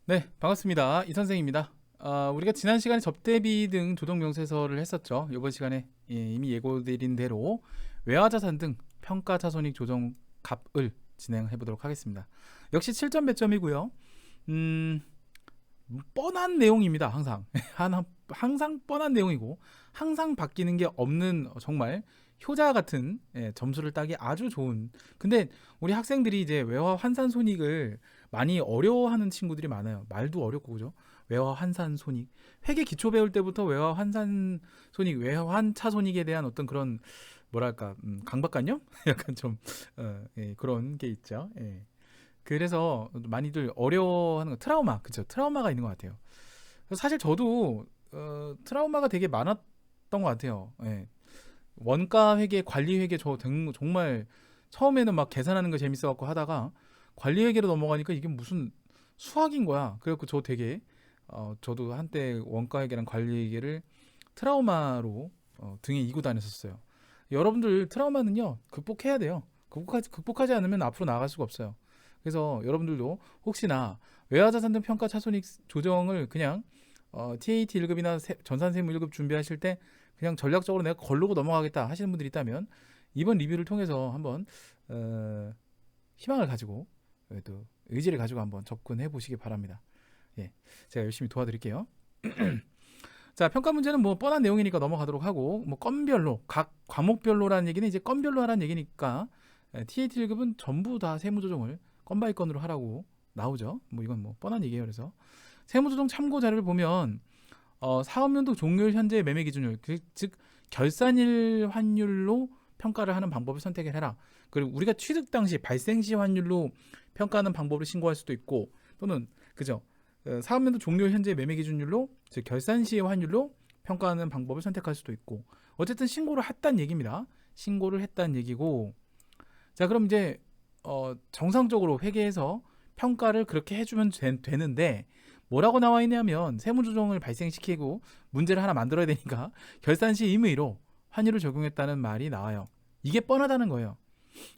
네, 반갑습니다. 이 선생입니다. 우리가 지난 시간에 접대비 등 조정명세서를 했었죠. 이번 시간에 이미 예고드린 대로 외화자산 등 평가차손익 조정 값을 진행해 보도록 하겠습니다. 역시 7점 배점이고요. 음, 뻔한 내용입니다. 항상 항상 뻔한 내용이고 항상 바뀌는 게 없는 정말 효자 같은 점수를 따기 아주 좋은. 근데 우리 학생들이 이제 외화 환산 손익을 많이 어려워하는 친구들이 많아요. 말도 어렵고 그죠? 외화 환산 손익. 회계 기초 배울 때부터 외화 환산 손익, 외화 환차 손익에 대한 어떤 그런 뭐랄까 강박관념? 약간 좀 그런 게 있죠. 예. 그래서 많이들 어려워하는 거 트라우마, 그죠? 트라우마가 있는 것 같아요. 사실 저도 트라우마가 되게 많았던 것 같아요. 예. 원가 회계, 관리 회계 정말 처음에는 막 계산하는 거 재밌어갖고 하다가 관리 회계로 넘어가니까 이게 무슨 수학인 거야. 그래갖고 저 되게 저도 한때 원가 회계랑 관리 회계를 트라우마로 등에 이고 다녔었어요. 여러분들 트라우마는요 극복해야 돼요. 극복하지 않으면 앞으로 나아갈 수가 없어요. 그래서 여러분들도 혹시나 외화자산 등 평가 차손익 조정을 그냥 TAT 1급이나 전산세무 1급 준비하실 때 그냥 전략적으로 내가 걸르고 넘어가겠다 하시는 분들이 있다면 이번 리뷰를 통해서 한번 희망을 가지고 또 의지를 가지고 한번 접근해 보시기 바랍니다. 예, 제가 열심히 도와드릴게요. 자, 평가 문제는 뭐 뻔한 내용이니까 넘어가도록 하고 뭐 건별로 각 과목별로라는 얘기는 이제 건별로 하라는 얘기니까 TAT 1급은 전부 다 세무조정을 건 바이 건으로 하라고 나오죠. 뭐 이건 뭐 뻔한 얘기예요. 그래서 세무조정 참고 자료를 보면 사업연도 종료일 현재 매매 기준율, 즉 결산일 환율로 평가를 하는 방법을 선택을 해라. 그리고 우리가 취득 당시 발생 시 환율로 평가하는 방법을 신고할 수도 있고 또는 그죠? 사업연도 종료일 현재 매매 기준율로 즉 결산 시의 환율로 평가하는 방법을 선택할 수도 있고 어쨌든 신고를 했다는 얘기입니다. 신고를 했다는 얘기고 자 그럼 이제 정상적으로 회계에서 평가를 그렇게 해주면 되는데 뭐라고 나와 있냐면 세무조정을 발생시키고 문제를 하나 만들어야 되니까 결산 시 임의로 환율을 적용했다는 말이 나와요. 이게 뻔하다는 거예요.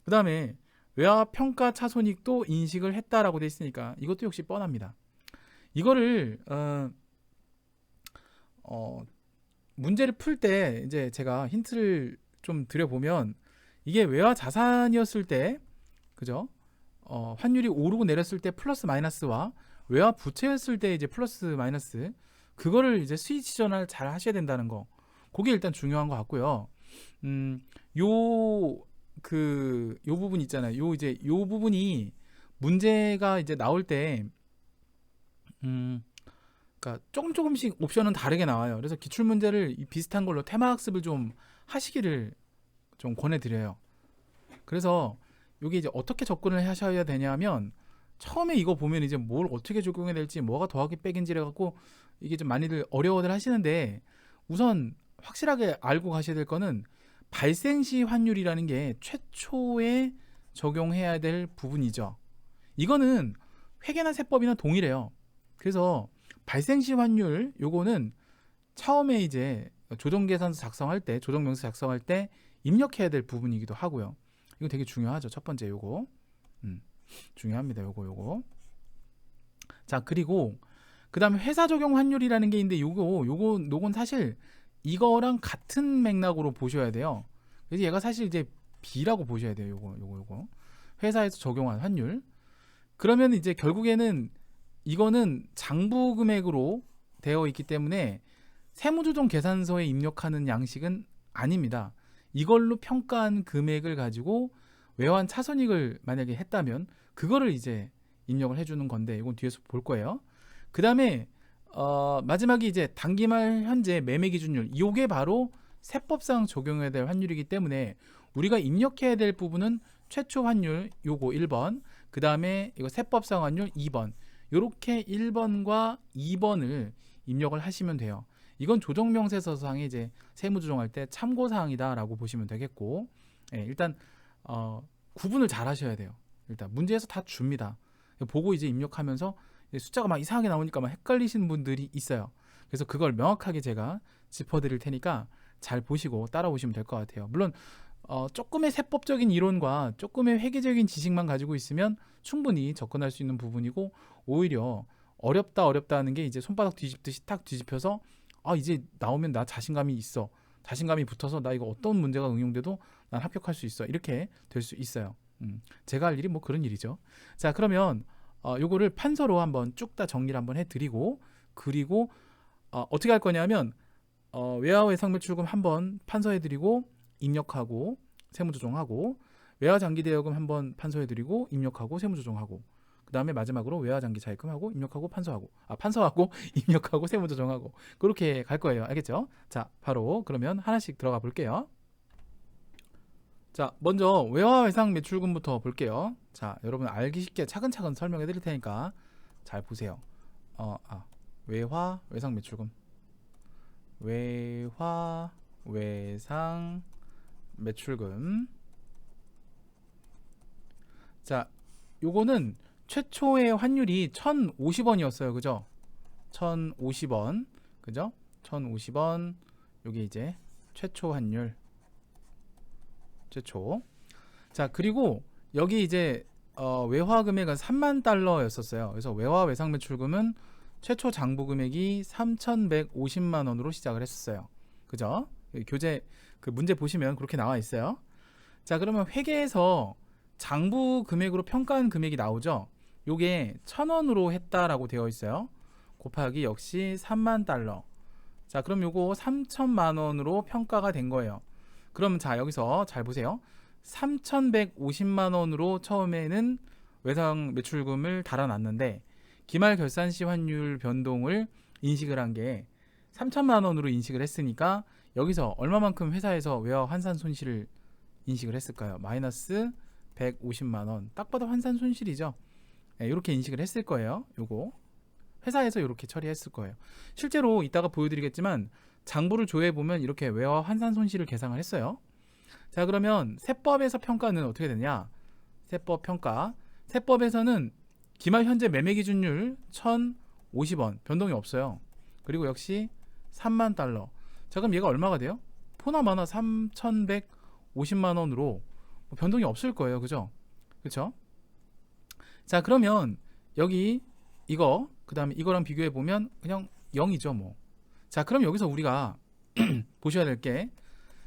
그 다음에 외화 평가 차손익도 인식을 했다라고 돼 있으니까 이것도 역시 뻔합니다. 이거를 문제를 풀 때 이제 제가 힌트를 좀 드려보면 이게 외화 자산이었을 때 그죠? 환율이 오르고 내렸을 때 플러스 마이너스와 외화 부채였을 때 이제 플러스 마이너스 그거를 이제 스위치 전환을 잘 하셔야 된다는 거. 그게 일단 중요한 것 같고요. 요 요 부분 있잖아요. 요 부분이 문제가 이제 나올 때 그러니까 조금씩 옵션은 다르게 나와요. 그래서 기출 문제를 비슷한 걸로 테마 학습을 좀 하시기를 좀 권해드려요. 그래서 이게 이제 어떻게 접근을 하셔야 되냐면 처음에 이거 보면 이제 뭘 어떻게 적용해야 될지 뭐가 더하기 빼기인지 해갖고 이게 좀 많이들 어려워들 하시는데 우선 확실하게 알고 가셔야 될 거는 발생시 환율이라는 게 최초에 적용해야 될 부분이죠. 이거는 회계나 세법이나 동일해요. 그래서 발생시 환율 요거는 처음에 이제 조정계산서 작성할 때 조정명세 작성할 때 입력해야 될 부분이기도 하고요. 이거 되게 중요하죠. 첫 번째 요거 중요합니다. 요거 자 그리고 그 다음에 회사 적용 환율이라는 게 있는데 요건 사실 이거랑 같은 맥락으로 보셔야 돼요. 그래서 얘가 사실 이제 B라고 보셔야 돼요. 요거 회사에서 적용한 환율. 그러면 이제 결국에는 이거는 장부 금액으로 되어 있기 때문에 세무조정 계산서에 입력하는 양식은 아닙니다. 이걸로 평가한 금액을 가지고 외환 차손익을 만약에 했다면 그거를 이제 입력을 해주는 건데 이건 뒤에서 볼 거예요. 그 다음에 마지막이 이제 단기말 현재 매매 기준율 이게 바로 세법상 적용해야 될 환율이기 때문에 우리가 입력해야 될 부분은 최초 환율 요거 1번 그 다음에 이거 세법상 환율 2번 요렇게 1번과 2번을 입력을 하시면 돼요. 이건 조정명세서상에 이제 세무조정할 때 참고사항이다라고 보시면 되겠고 일단 구분을 잘 하셔야 돼요. 일단 문제에서 다 줍니다. 보고 이제 입력하면서 숫자가 막 이상하게 나오니까 막 헷갈리시는 분들이 있어요. 그래서 그걸 명확하게 제가 짚어드릴 테니까 잘 보시고 따라오시면 될 것 같아요. 물론 조금의 세법적인 이론과 조금의 회계적인 지식만 가지고 있으면 충분히 접근할 수 있는 부분이고 오히려 어렵다 하는 게 이제 손바닥 뒤집듯이 탁 뒤집혀서 이제 나오면 나 자신감이 있어. 자신감이 붙어서 나 이거 어떤 문제가 응용돼도 난 합격할 수 있어. 이렇게 될 수 있어요. 제가 할 일이 뭐 그런 일이죠. 자, 그러면 요거를 판서로 한번 쭉 다 정리를 한번 해드리고, 그리고 어떻게 할 거냐면 외화 외상 매출금 한번 판서해드리고 입력하고 세무조정하고, 외화 장기 대여금 한번 판서해드리고 입력하고 세무조정하고, 그 다음에 마지막으로 외화 장기 차입금하고 입력하고 판서하고 입력하고 세무조정하고, 그렇게 갈 거예요. 알겠죠? 자, 바로 그러면 하나씩 들어가 볼게요. 자, 먼저 외화 외상 매출금부터 볼게요. 자, 여러분 알기 쉽게 차근차근 설명해 드릴 테니까 잘 보세요. 외화 외상 매출금, 외화 외상 매출금. 자, 요거는 최초의 환율이 1,050원이었어요. 그죠? 1,050원. 그죠? 1,050원. 요게 이제 최초 환율. 최초. 자, 그리고 여기 이제 외화 금액은 3만 달러였었어요. 그래서 외화 외상 매출금은 최초 장부 금액이 3,150만 원으로 시작을 했었어요. 그죠? 교재 그 문제 보시면 그렇게 나와 있어요. 자, 그러면 회계에서 장부 금액으로 평가한 금액이 나오죠. 요게 1,000원으로 했다라고 되어 있어요. 곱하기 역시 3만 달러. 자, 그럼 요거 3,000만 원으로 평가가 된 거예요. 그럼 자, 여기서 잘 보세요. 3,150만 원으로 처음에는 외상 매출금을 달아놨는데 기말 결산 시 환율 변동을 인식을 한 게 3천만 원으로 인식을 했으니까 여기서 얼마만큼 회사에서 외화 환산 손실을 인식을 했을까요? 마이너스 150만 원. 딱 봐도 환산 손실이죠. 네, 이렇게 인식을 했을 거예요. 요거 회사에서 이렇게 처리했을 거예요. 실제로 이따가 보여드리겠지만 장부를 조회해 보면 이렇게 외화 환산 손실을 계산을 했어요. 자, 그러면 세법에서 평가는 어떻게 되냐? 세법 평가. 세법에서는 기말 현재 매매 기준율 1,050원 변동이 없어요. 그리고 역시 3만 달러. 자, 그럼 얘가 얼마가 돼요? 포나마나 3,150만 원으로 변동이 없을 거예요. 그죠? 그쵸? 자, 그러면 여기 이거 그 다음에 이거랑 비교해 보면 그냥 0이죠 뭐. 자, 그럼 여기서 우리가 보셔야 될 게,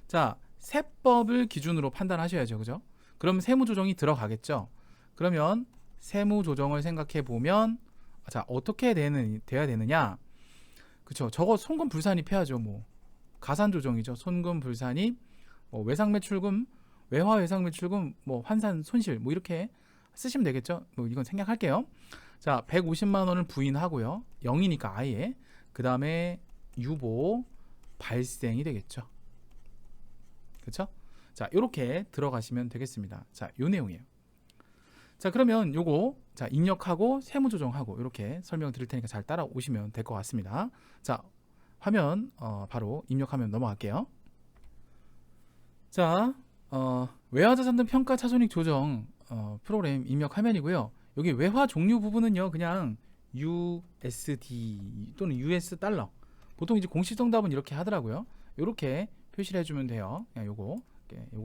자, 세법을 기준으로 판단하셔야죠. 그죠? 그럼 세무조정이 들어가겠죠. 그러면 세무조정을 생각해 보면, 자, 어떻게 돼야 되느냐? 그쵸? 저거 손금불산입 해야죠. 뭐 가산조정이죠. 손금불산입, 뭐 외상매출금, 외화 외상매출금, 뭐 환산 손실, 뭐 이렇게 쓰시면 되겠죠. 뭐 이건 생략할게요. 자, 150만 원을 부인하고요. 0이니까 아예. 그 다음에 유보 발생이 되겠죠. 그렇죠? 자, 이렇게 들어가시면 되겠습니다. 자, 요 내용이에요. 자, 그러면 요거 자, 입력하고 세무조정하고 이렇게 설명 드릴 테니까 잘 따라오시면 될 것 같습니다. 자, 화면 바로 입력하면 넘어갈게요. 자, 외화자산 등 평가 차손익 조정 프로그램 입력 화면이고요. 여기 외화 종류 부분은요, 그냥 USD 또는 US 달러. 보통 이제 공식 정답은 이렇게 하더라고요. 이렇게 표시를 해주면 돼요. 그냥 요거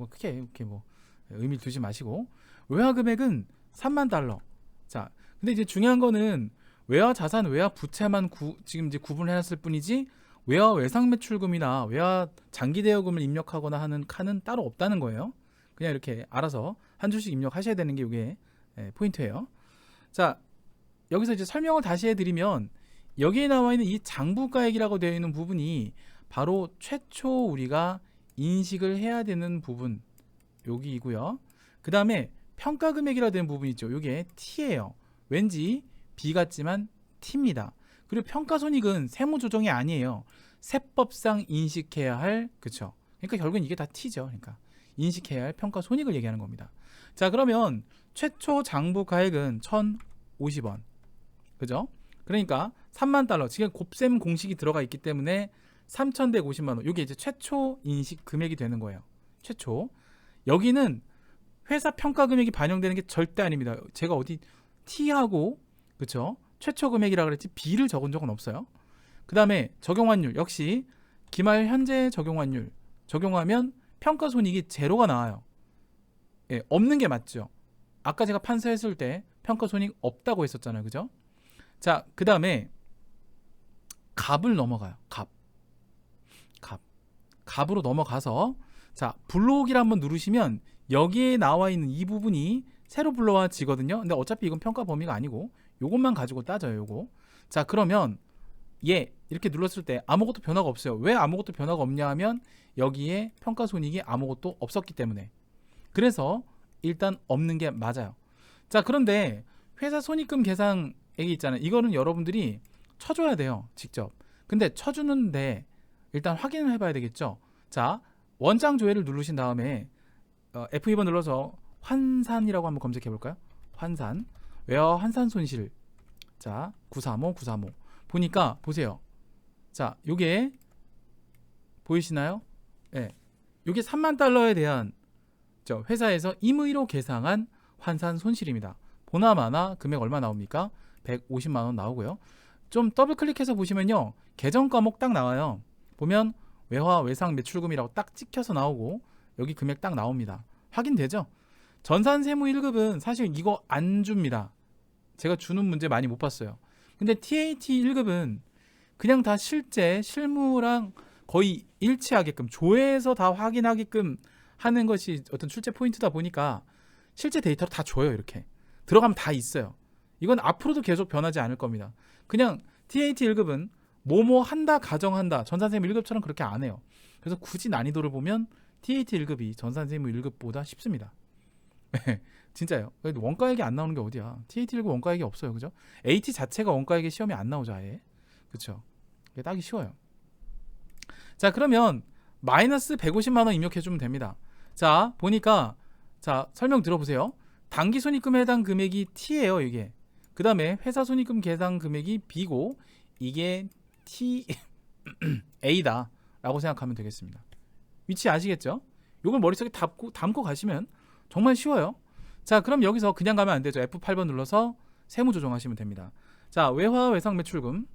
크게 이렇게 뭐 의미 두지 마시고, 외화 금액은 3만 달러. 자, 근데 이제 중요한 거는 외화 자산, 외화 부채만 지금 이제 구분을 해놨을 뿐이지 외화 외상 매출금이나 외화 장기 대여금을 입력하거나 하는 칸은 따로 없다는 거예요. 그냥 이렇게 알아서 한 줄씩 입력하셔야 되는 게 이게 포인트예요. 자, 여기서 이제 설명을 다시 해드리면, 여기에 나와 있는 이 장부가액이라고 되어 있는 부분이 바로 최초 우리가 인식을 해야 되는 부분, 여기이고요. 그 다음에 평가금액이라고 되는 부분 있죠. 이게 T예요. 왠지 B 같지만 T입니다. 그리고 평가손익은 세무조정이 아니에요. 세법상 인식해야 할, 그쵸? 그러니까 결국은 이게 다 T죠. 그러니까 인식해야 할 평가손익을 얘기하는 겁니다. 자, 그러면 최초 장부가액은 1,050원. 그죠? 그러니까 3만 달러. 지금 곱셈 공식이 들어가 있기 때문에 3,150만 원. 이게 이제 최초 인식 금액이 되는 거예요. 최초. 여기는 회사 평가 금액이 반영되는 게 절대 아닙니다. 제가 어디 T하고, 그쵸? 최초 금액이라 그랬지 B를 적은 적은 없어요. 그 다음에 적용환율 역시 기말 현재 적용환율 적용하면 평가손익이 제로가 나와요. 없는 게 맞죠. 아까 제가 판서했을 때 평가손익 없다고 했었잖아요. 그죠? 자, 그 다음에 갑을 넘어가요. 갑으로 넘어가서 자, 블록이를 한번 누르시면 여기에 나와 있는 이 부분이 새로 불러와지거든요. 근데 어차피 이건 평가 범위가 아니고 요것만 가지고 따져요. 요거. 자, 그러면 얘 이렇게 눌렀을 때 아무것도 변화가 없어요. 왜 아무것도 변화가 없냐 하면 여기에 평가 손익이 아무것도 없었기 때문에. 그래서 일단 없는 게 맞아요. 자, 그런데 회사 손익금 계산액이 있잖아요. 이거는 여러분들이 쳐줘야 돼요. 직접. 근데 쳐주는데 일단 확인을 해봐야 되겠죠. 자, 원장 조회를 누르신 다음에 F2번 눌러서 환산이라고 한번 검색해 볼까요? 환산. 웨어 환산 손실. 자, 935 보니까 보세요. 자, 요게 보이시나요? 예. 요게 3만 달러에 대한 회사에서 임의로 계상한 환산 손실입니다. 보나마나 금액 얼마 나옵니까? 150만 원 나오고요. 좀 더블 클릭해서 보시면요. 계정 과목 딱 나와요. 보면 외화 외상 매출금이라고 딱 찍혀서 나오고 여기 금액 딱 나옵니다. 확인되죠? 전산세무 1급은 사실 이거 안 줍니다. 제가 주는 문제 많이 못 봤어요. 근데 TAT 1급은 그냥 다 실제 실무랑 거의 일치하게끔 조회해서 다 확인하게끔 하는 것이 어떤 출제 포인트다 보니까 실제 데이터로 다 줘요. 이렇게 들어가면 다 있어요. 이건 앞으로도 계속 변하지 않을 겁니다. 그냥 TAT 1급은 뭐뭐 한다 가정한다 전산세무 1급처럼 그렇게 안 해요. 그래서 굳이 난이도를 보면 TAT 1급이 전산세무 1급보다 쉽습니다. 진짜요. 원가액이 안 나오는 게 어디야. TAT 1급 원가액이 없어요. 그죠? AT 자체가 원가액의 시험이 안 나오죠. 아예. 그쵸? 이게 따기 쉬워요. 자, 그러면 마이너스 150만 원 입력해 주면 됩니다. 자, 보니까 자, 설명 들어보세요. 당기 손익금에 해당 금액이 T예요. 이게. 그 다음에 회사 손익금 계산 금액이 B고 이게 T A다 라고 생각하면 되겠습니다. 위치 아시겠죠? 이걸 머릿속에 담고 가시면 정말 쉬워요. 자, 그럼 여기서 그냥 가면 안 되죠. F8번 눌러서 세무 조정하시면 됩니다. 자, 외화 외상 매출금.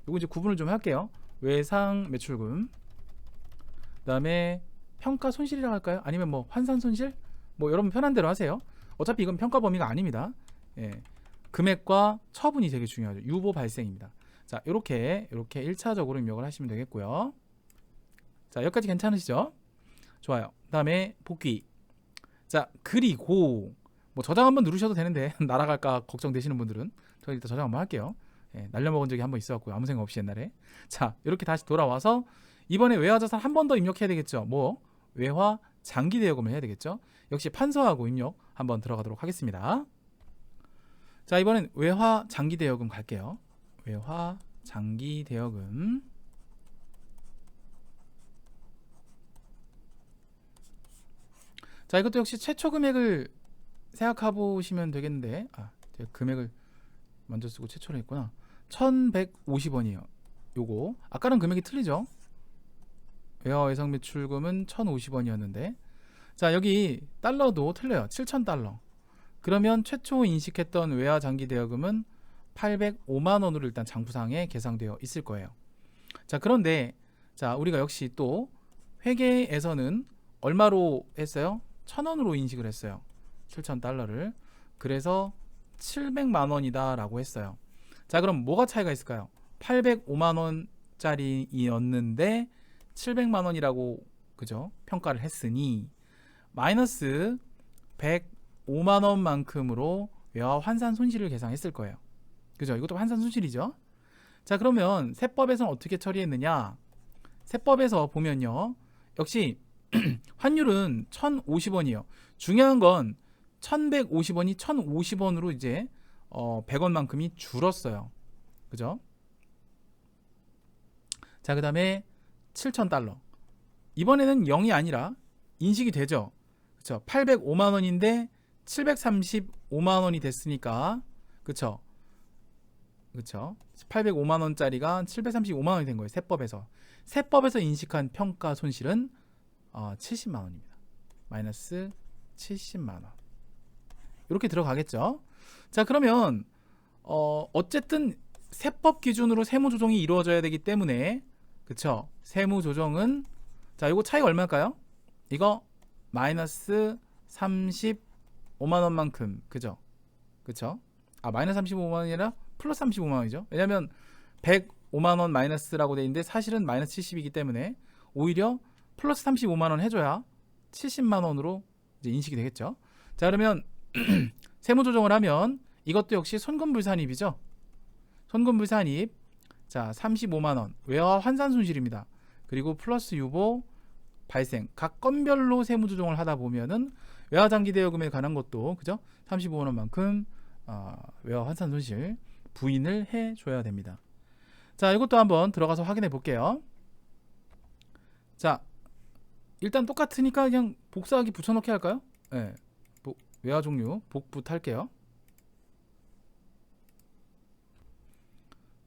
요거 이제 구분을 좀 할게요. 외상 매출금. 그다음에 평가 손실이라고 할까요? 아니면 뭐 환산 손실? 뭐 여러분 편한 대로 하세요. 어차피 이건 평가 범위가 아닙니다. 예. 금액과 처분이 되게 중요하죠. 유보 발생입니다. 자, 이렇게 1차적으로 입력을 하시면 되겠고요. 자, 여기까지 괜찮으시죠? 좋아요. 그다음에 복귀. 자, 그리고 뭐 저장 한번 누르셔도 되는데 날아갈까 걱정되시는 분들은 저 일단 저장 한번 할게요. 예, 날려먹은 적이 한번 있어갖고요. 아무 생각 없이 옛날에. 자, 이렇게 다시 돌아와서 이번에 외화자산 한 번 더 입력해야 되겠죠. 뭐 외화 장기 대여금을 해야 되겠죠. 역시 판서하고 입력 한번 들어가도록 하겠습니다. 자, 이번엔 외화 장기 대여금 갈게요. 외화 장기 대여금. 자, 이것도 역시 최초 금액을 생각해 보시면 되겠는데 제가 금액을 먼저 쓰고 최초로 했구나. 1150원이에요. 요거 아까랑 금액이 틀리죠. 외화 외상 매출금은 1050원이었는데 자, 여기 달러도 틀려요. 7000달러. 그러면 최초 인식했던 외화 장기 대여금은 805만원으로 일단 장부상에 계상되어 있을 거예요. 자, 그런데 자, 우리가 역시 또 회계에서는 얼마로 했어요? 1000원으로 인식을 했어요. 7000달러를. 그래서 700만원이다 라고 했어요. 자, 그럼 뭐가 차이가 있을까요? 805만원짜리였는데 700만원이라고 그죠? 평가를 했으니 마이너스 105만원만큼으로 외화 환산 손실을 계상했을 거예요. 그죠? 이것도 환산 손실이죠. 자, 그러면 세법에서는 어떻게 처리했느냐? 세법에서 보면요. 역시 환율은 1050원이에요. 중요한 건 1150원이 1050원으로 이제 100원만큼이 줄었어요. 그죠? 자, 그 다음에 7000달러. 이번에는 0이 아니라 인식이 되죠. 그쵸? 805만원인데 735만원이 됐으니까 그쵸? 그쵸? 805만원짜리가 735만원이 된 거예요. 세법에서 인식한 평가 손실은 70만원입니다. 마이너스 70만원. 이렇게 들어가겠죠. 자, 그러면 어쨌든 세법 기준으로 세무조정이 이루어져야 되기 때문에 그쵸? 세무조정은 자, 이거 차이가 얼마일까요? 이거 마이너스 35만원만큼 그죠? 그쵸? 마이너스 35만원이 아니라 플러스 35만 원이죠. 왜냐면 105만 원 마이너스라고 돼 있는데 사실은 마이너스 70이기 때문에 오히려 플러스 35만 원 해줘야 70만 원으로 이제 인식이 되겠죠. 자, 그러면 세무 조정을 하면 이것도 역시 손금불산입이죠. 손금불산입. 자, 35만 원 외화 환산 손실입니다. 그리고 플러스 유보 발생. 각 건별로 세무 조정을 하다 보면은 외화 장기 대여금에 관한 것도 그죠? 35만 원만큼 외화 환산 손실 부인을 해 줘야 됩니다. 자, 이것도 한번 들어가서 확인해 볼게요. 자, 일단 똑같으니까 그냥 복사하기 붙여넣기 할까요? 네. 외화 종류 복붙 할게요.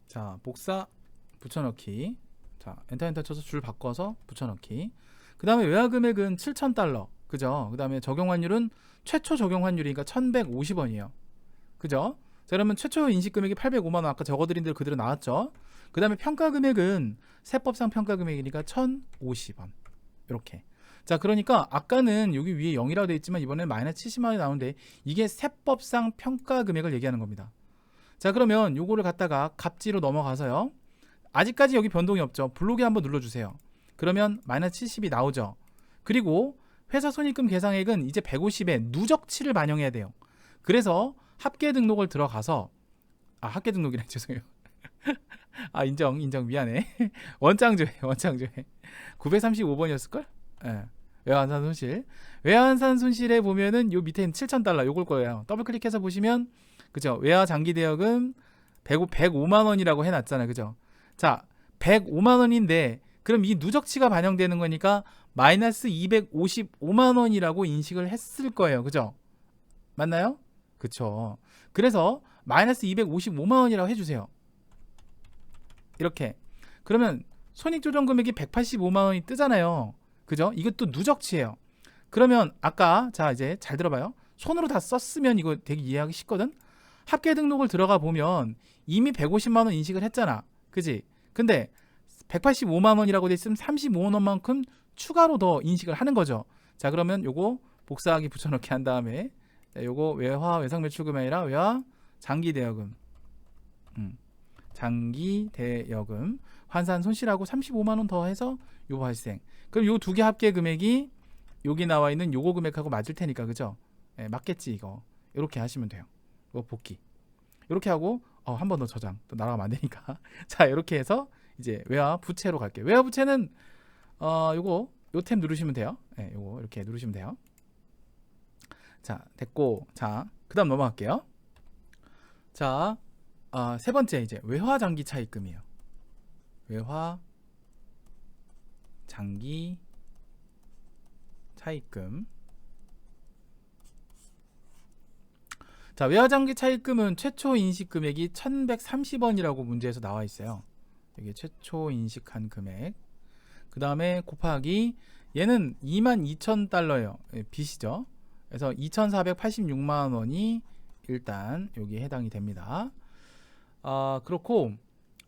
자, 복사 붙여넣기. 자, 엔터 쳐서 줄 바꿔서 붙여넣기. 그 다음에 외화 금액은 7,000달러. 그죠? 그 다음에 적용 환율은 최초 적용 환율이니까 1,150원이에요. 그죠? 자, 그러면 최초 인식 금액이 805만원 아까 적어드린 대로 그대로 나왔죠. 그 다음에 평가 금액은 세법상 평가 금액이니까 1,050원. 이렇게. 자, 그러니까 아까는 여기 위에 0이라고 되어 있지만 이번에는 마이너스 70만원이 나오는데 이게 세법상 평가 금액을 얘기하는 겁니다. 자, 그러면 요거를 갖다가 갑지로 넘어가서요. 아직까지 여기 변동이 없죠. 블록에 한번 눌러주세요. 그러면 마이너스 70이 나오죠. 그리고 회사 손익금 계상액은 이제 150에 누적치를 반영해야 돼요. 그래서 합계 등록을 들어가서 합계 등록이래. 죄송해요. 인정 미안해. 원장조회 935번이었을걸? 예. 외화환산 손실. 외화환산 손실에 보면은 요 밑에 7,000달러 요걸 거예요. 더블 클릭해서 보시면 그죠? 외화 장기 대여금 105만 원이라고 해놨잖아요. 그죠? 자, 105만 원인데 그럼 이 누적치가 반영되는 거니까 마이너스 255만 원이라고 인식을 했을 거예요. 그죠? 맞나요? 그쵸. 그래서 마이너스 255만 원이라고 해주세요. 이렇게. 그러면 손익조정 금액이 185만 원이 뜨잖아요. 그죠? 이것도 누적치예요. 그러면 아까 자 이제 잘 들어봐요. 손으로 다 썼으면 이거 되게 이해하기 쉽거든. 합계 등록을 들어가 보면 이미 150만 원 인식을 했잖아. 그지? 근데 185만 원이라고 돼 있으면 35만 원만큼 추가로 더 인식을 하는 거죠. 자, 그러면 요거 복사하기 붙여넣기 한 다음에 요거 외화 외상 매출금이 아니라 외화 장기 대여금. 장기 대여금 환산 손실하고 35만 원 더해서 요 발생. 그럼 요 두 개 합계 금액이 여기 나와 있는 요거 금액하고 맞을 테니까 그죠? 예, 맞겠지 이거. 이렇게 하시면 돼요. 이거 복귀. 이렇게 하고 한 번 더 저장. 또 날아가면 안 되니까. 자, 이렇게 해서 이제 외화 부채로 갈게요. 외화 부채는 요거 요 탭 누르시면 돼요. 예, 요거 이렇게 누르시면 돼요. 자, 됐고. 자, 그다음 넘어갈게요. 자, 세 번째 이제 외화 장기 차입금이에요. 외화 장기 차입금. 자, 외화 장기 차입금은 최초 인식 금액이 1,130원이라고 문제에서 나와 있어요. 여기 최초 인식한 금액. 그 다음에 곱하기 얘는 22,000달러예요. 빚이죠. 그래서 2,486만 원이 일단 여기에 해당이 됩니다. 그렇고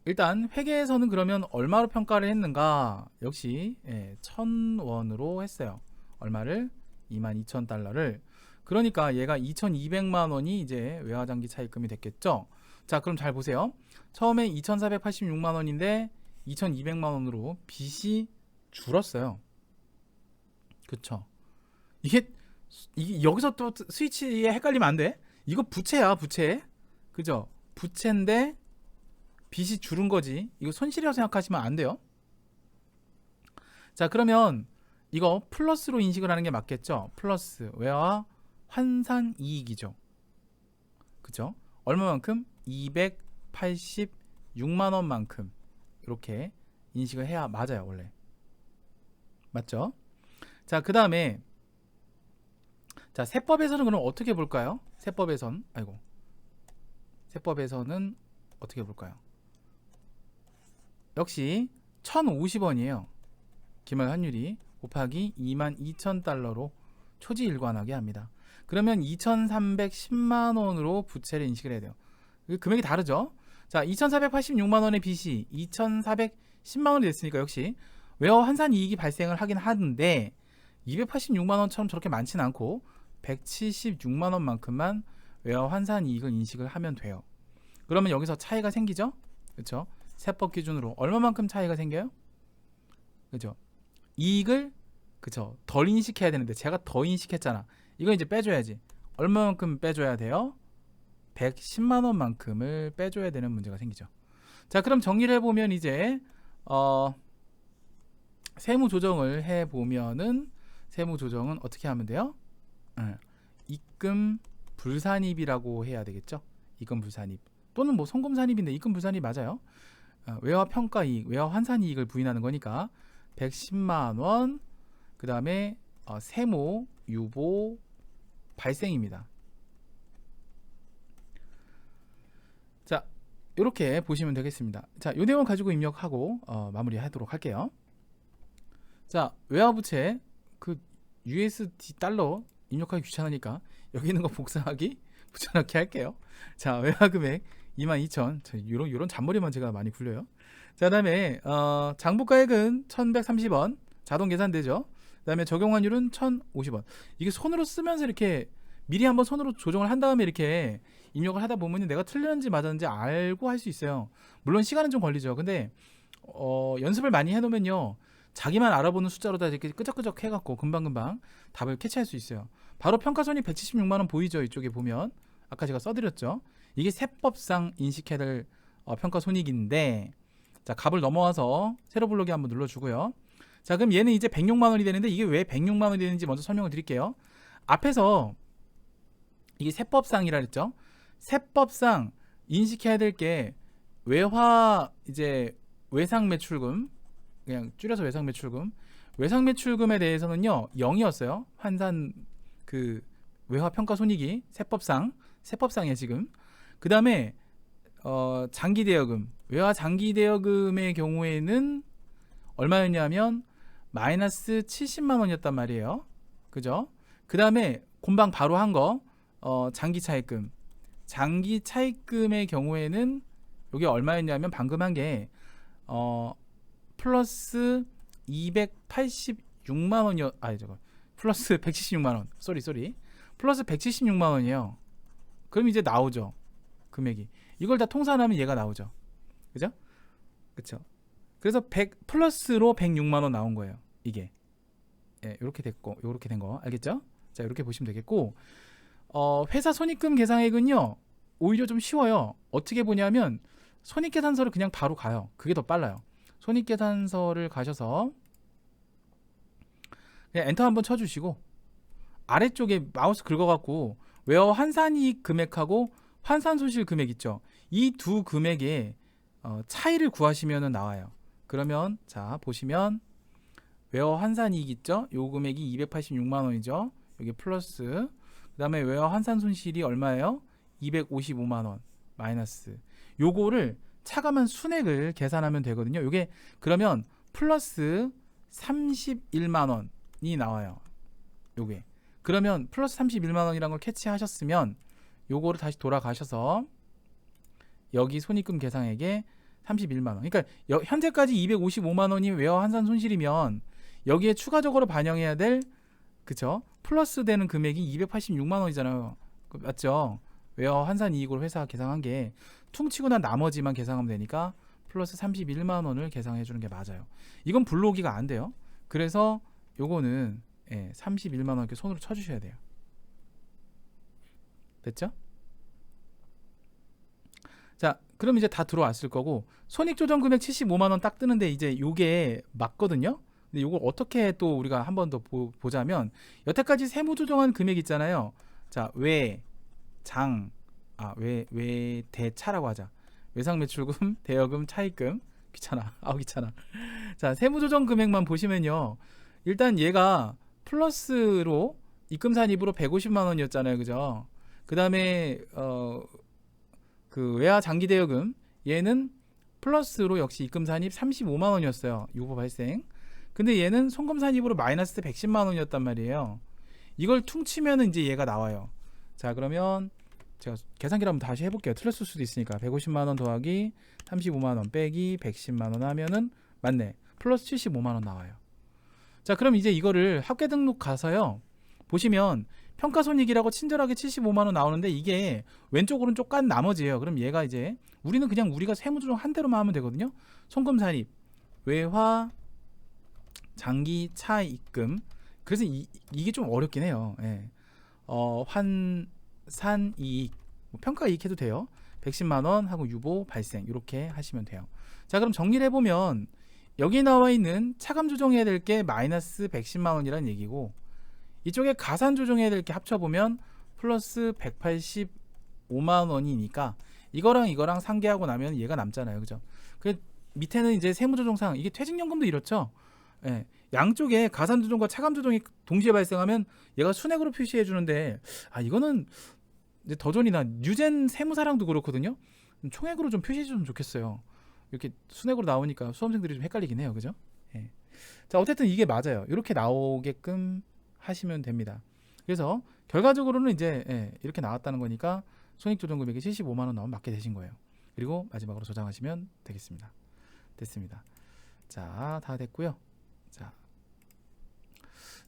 일단 회계에서는 그러면 얼마로 평가를 했는가? 역시 1,000원으로 했어요. 얼마를? 22,000달러를. 그러니까 얘가 2,200만 원이 이제 외화장기 차입금이 됐겠죠. 자, 그럼 잘 보세요. 처음에 2,486만 원인데 2,200만 원으로 빚이 줄었어요. 그쵸? 이게 여기서 또 스위치에 헷갈리면 안 돼. 이거 부채야, 부채. 그죠? 부채인데 빚이 줄은 거지. 이거 손실이라고 생각하시면 안 돼요. 자, 그러면 이거 플러스로 인식을 하는 게 맞겠죠? 플러스 외화 환산 이익이죠. 그죠? 얼마만큼? 286만 원만큼 이렇게 인식을 해야 맞아요. 원래 맞죠? 자, 그 다음에 자, 세법에서는 그럼 어떻게 볼까요? 세법에서는 어떻게 볼까요? 역시 1,050원이에요. 기말 환율이 곱하기 22,000달러로 초지일관하게 합니다. 그러면 2,310만 원으로 부채를 인식을 해야 돼요. 금액이 다르죠? 자, 2,486만 원의 빚이 2,410만 원이 됐으니까 역시 외화 환산 이익이 발생을 하긴 하는데 286만 원처럼 저렇게 많지는 않고 176만 원만큼만 외화 환산 이익을 인식을 하면 돼요. 그러면 여기서 차이가 생기죠? 그렇죠? 세법 기준으로 얼마만큼 차이가 생겨요? 그렇죠? 이익을 그쵸 덜 인식해야 되는데 제가 더 인식했잖아. 이거 이제 빼줘야지. 얼마만큼 빼줘야 돼요? 110만 원만큼을 빼줘야 되는 문제가 생기죠. 자, 그럼 정리를 해보면 이제 세무 조정을 해보면은 세무 조정은 어떻게 하면 돼요? 입금 불산입이라고 해야 되겠죠. 입금 불산입 또는 뭐 송금산입인데 입금 불산입 맞아요. 외화 평가이익, 외화 환산이익을 부인하는 거니까 110만 원, 그 다음에 세무 유보 발생입니다. 자, 이렇게 보시면 되겠습니다. 자, 이 내용 가지고 입력하고 마무리하도록 할게요. 자, 외화부채 그 USD 달러 입력하기 귀찮으니까 여기 있는 거 복사하기 붙여넣기 할게요. 자, 외화금액 22,000. 이런 잔머리만 제가 많이 굴려요. 자, 그다음에 장부가액은 1,130원 자동 계산되죠. 그다음에 적용 환율은 1,050원. 이게 손으로 쓰면서 이렇게 미리 한번 손으로 조정을 한 다음에 이렇게 입력을 하다 보면 내가 틀렸는지 맞았는지 알고 할 수 있어요. 물론 시간은 좀 걸리죠. 근데 연습을 많이 해놓으면요, 자기만 알아보는 숫자로 다 이렇게 끄적끄적 해갖고 금방금방 답을 캐치할 수 있어요. 바로 평가손익 176만 원 보이죠? 이쪽에 보면 아까 제가 써드렸죠. 이게 세법상 인식해야 될 평가손익인데, 자, 값을 넘어와서 세로 블록에 한번 눌러주고요. 자, 그럼 얘는 이제 106만 원이 되는데 이게 왜 106만 원이 되는지 먼저 설명을 드릴게요. 앞에서 이게 세법상이라 그랬죠. 세법상 인식해야 될 게 외화 이제 외상 매출금, 그냥 줄여서 외상 매출금. 외상 매출금에 대해서는요 0이었어요. 환산 그 외화 평가 손익이 세법상이에요 지금. 그 다음에 장기 대여금, 외화 장기 대여금의 경우에는 얼마였냐면 마이너스 70만 원이었단 말이에요. 그죠? 그 다음에 곰방 바로 한 거 장기 차입금. 장기 차입금의 경우에는 이게 얼마였냐면 방금 한 게 플러스 286만 원이요. 플러스 176만 원. 쏘리. 플러스 176만 원이에요. 그럼 이제 나오죠. 금액이. 이걸 다 통산하면 얘가 나오죠. 그죠? 그쵸? 그래서 100 플러스로 106만 원 나온 거예요. 이게. 예, 이렇게 됐고, 이렇게 된 거. 알겠죠? 자, 이렇게 보시면 되겠고, 회사 손익금 계상액은요, 오히려 좀 쉬워요. 어떻게 보냐면, 손익계산서를 그냥 바로 가요. 그게 더 빨라요. 손익계산서를 가셔서, 그냥 엔터 한번 쳐주시고, 아래쪽에 마우스 긁어갖고, 외화 환산이익 금액하고 환산손실 금액 있죠? 이 두 금액의 차이를 구하시면 나와요. 그러면, 자, 보시면, 외화 환산이익 있죠? 요 금액이 286만 원이죠. 여기 플러스. 그 다음에 외화 환산 손실이 얼마예요? 255만 원 마이너스. 요거를 차감한 순액을 계산하면 되거든요. 요게 그러면 플러스 31만 원이 나와요. 요게. 그러면 플러스 31만 원이라는 걸 캐치하셨으면 요거를 다시 돌아가셔서 여기 손익금 계상액에 31만 원. 그러니까 현재까지 255만 원이 외화 환산 손실이면 여기에 추가적으로 반영해야 될, 그쵸? 플러스 되는 금액이 286만 원이잖아요. 맞죠? 외화 환산 이익으로 회사가 계상한 게 퉁치고 난 나머지만 계상하면 되니까 플러스 31만 원을 계상해 주는 게 맞아요. 이건 불러오기가 안 돼요. 그래서 요거는 31만 원 이렇게 손으로 쳐 주셔야 돼요. 됐죠? 자, 그럼 이제 다 들어왔을 거고, 손익조정 금액 75만 원 딱 뜨는데 이제 요게 맞거든요. 근데 이걸 어떻게 또 우리가 한 번 더 보자면, 여태까지 세무 조정한 금액 있잖아요. 자, 대차라고 하자. 외상 매출금, 대여금, 차입금. 귀찮아. 귀찮아. 자, 세무 조정 금액만 보시면요. 일단 얘가 플러스로 입금산입으로 150만 원이었잖아요. 그죠? 그다음에 그 외화 장기 대여금, 얘는 플러스로 역시 입금산입 35만 원이었어요. 유보 발생. 근데 얘는 송금산입으로 마이너스 110만 원이었단 말이에요. 이걸 퉁치면은 이제 얘가 나와요. 자, 그러면 제가 계산기를 한번 다시 해볼게요. 틀렸을 수도 있으니까. 150만 원 더하기 35만 원 빼기 110만 원 하면은 맞네. 플러스 75만 원 나와요. 자, 그럼 이제 이거를 합계 등록 가서요. 보시면 평가손익이라고 친절하게 75만 원 나오는데 이게 왼쪽 오른쪽 깐 나머지예요. 그럼 얘가 이제 우리는 그냥 우리가 세무조정 한 대로만 하면 되거든요. 송금산입, 외화, 장기 차입금. 그래서 이게 좀 어렵긴 해요. 예. 환산이익, 뭐 평가이익 해도 돼요. 110만 원 하고 유보 발생 이렇게 하시면 돼요. 자, 그럼 정리를 해보면 여기 나와 있는 차감 조정해야 될 게 마이너스 110만 원이라는 얘기고, 이쪽에 가산 조정해야 될 게 합쳐보면 플러스 185만 원이니까 이거랑 이거랑 상계하고 나면 얘가 남잖아요. 그죠? 그 밑에는 이제 세무조정상 이게 퇴직연금도 이렇죠. 예, 양쪽에 가산 조정과 차감 조정이 동시에 발생하면 얘가 순액으로 표시해 주는데, 이거는 이제 더존이나 뉴젠 세무사랑도 그렇거든요. 총액으로 좀 표시해 주면 좋겠어요. 이렇게 순액으로 나오니까 수험생들이 좀 헷갈리긴 해요. 그죠? 예. 자, 어쨌든 이게 맞아요. 이렇게 나오게끔 하시면 됩니다. 그래서 결과적으로는 이제 이렇게 나왔다는 거니까 손익조정 금액이 75만 원 나오면 맞게 되신 거예요. 그리고 마지막으로 저장하시면 되겠습니다. 됐습니다. 자, 다 됐고요. 자,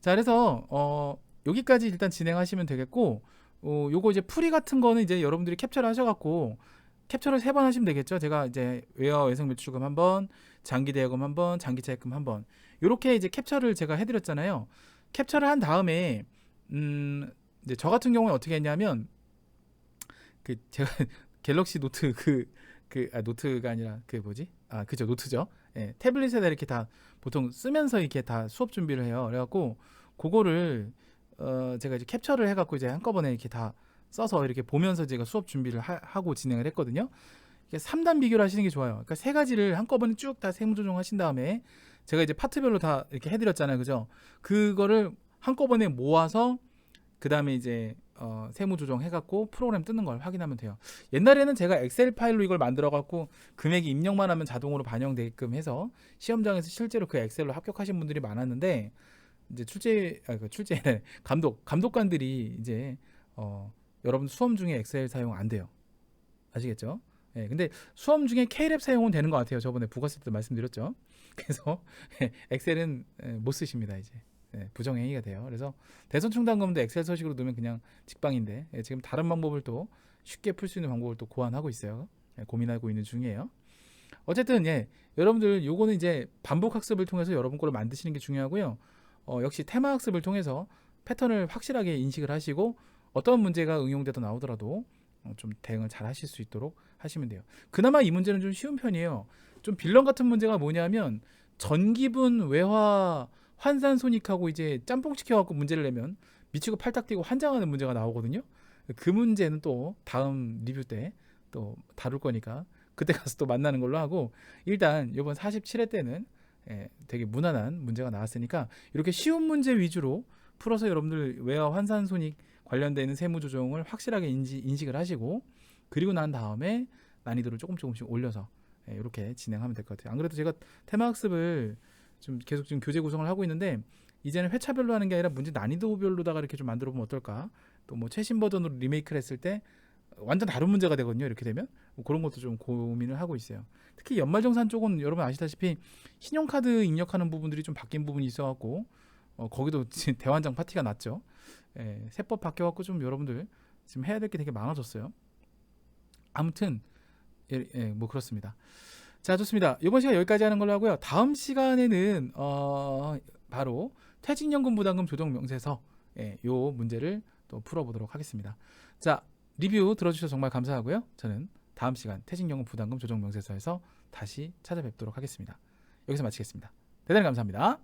그래서 여기까지 일단 진행하시면 되겠고, 요거 이제 풀이 같은 거는 이제 여러분들이 캡처를 하셔갖고 캡처를 3번 하시면 되겠죠. 제가 이제 외화 외성 매출금 한번, 장기 대여금 한번, 장기 차입금 한번, 요렇게 이제 캡처를 제가 해드렸잖아요. 캡처를 한 다음에 이제 저 같은 경우는 어떻게 했냐면, 그 제가 갤럭시 노트 노트가 아니라 그죠, 노트죠. 예, 태블릿에다 이렇게 다 보통 쓰면서 이렇게 다 수업 준비를 해요. 그래갖고 그거를 제가 이제 캡처를 해갖고 이제 한꺼번에 이렇게 다 써서 이렇게 보면서 제가 수업 준비를 하고 진행을 했거든요. 이게 3단 비교를 하시는 게 좋아요. 그러니까 3가지를 한꺼번에 쭉 다 세무조정 하신 다음에 제가 이제 파트별로 다 이렇게 해드렸잖아요. 그죠? 그거를 한꺼번에 모아서 그 다음에 이제 세무조정 해갖고 프로그램 뜨는 걸 확인하면 돼요. 옛날에는 제가 엑셀 파일로 이걸 만들어갖고 금액이 입력만 하면 자동으로 반영되게끔 해서 시험장에서 실제로 그 엑셀로 합격하신 분들이 많았는데, 이제 감독관들이 이제 여러분 수험 중에 엑셀 사용 안 돼요. 아시겠죠? 예, 근데 수험 중에 K랩 사용은 되는 것 같아요. 저번에 부가세 때 말씀드렸죠. 그래서 엑셀은 못 쓰십니다. 이제 부정행위가 돼요. 그래서 대손충당금도 엑셀 서식으로 넣으면 그냥 직방인데, 지금 다른 방법을 또 쉽게 풀 수 있는 방법을 또 고안하고 있어요. 고민하고 있는 중이에요. 어쨌든 여러분들 요거는 이제 반복 학습을 통해서 여러분 거를 만드시는 게 중요하고요. 역시 테마 학습을 통해서 패턴을 확실하게 인식을 하시고 어떤 문제가 응용되다 나오더라도 좀 대응을 잘 하실 수 있도록 하시면 돼요. 그나마 이 문제는 좀 쉬운 편이에요. 좀 빌런 같은 문제가 뭐냐면, 전기분 외화 환산 손익하고 이제 짬뽕 시켜갖고 문제를 내면 미치고 팔딱 뛰고 환장하는 문제가 나오거든요. 그 문제는 또 다음 리뷰 때 또 다룰 거니까 그때 가서 또 만나는 걸로 하고, 일단 이번 47회 때는 되게 무난한 문제가 나왔으니까 이렇게 쉬운 문제 위주로 풀어서 여러분들 외화 환산 손익 관련되는 세무 조정을 확실하게 인식을 하시고, 그리고 난 다음에 난이도를 조금씩 올려서 이렇게 진행하면 될 것 같아요. 안 그래도 제가 테마 학습을 좀 계속 지금 교재 구성을 하고 있는데, 이제는 회차별로 하는 게 아니라 문제 난이도별로다가 이렇게 좀 만들어 보면 어떨까. 또 뭐 최신 버전으로 리메이크를 했을 때 완전 다른 문제가 되거든요. 이렇게 되면 그런 것도 좀 고민을 하고 있어요. 특히 연말정산 쪽은 여러분 아시다시피 신용카드 입력하는 부분들이 좀 바뀐 부분이 있어갖고 거기도 지금 대환장 파티가 났죠. 세법 바뀌어갖고 좀 여러분들 지금 해야 될 게 되게 많아졌어요. 아무튼 뭐 그렇습니다. 자, 좋습니다. 이번 시간 여기까지 하는 걸로 하고요. 다음 시간에는 바로 퇴직연금 부담금 조정 명세서 요 문제를 또 풀어보도록 하겠습니다. 자, 리뷰 들어주셔서 정말 감사하고요. 저는 다음 시간 퇴직연금 부담금 조정 명세서에서 다시 찾아뵙도록 하겠습니다. 여기서 마치겠습니다. 대단히 감사합니다.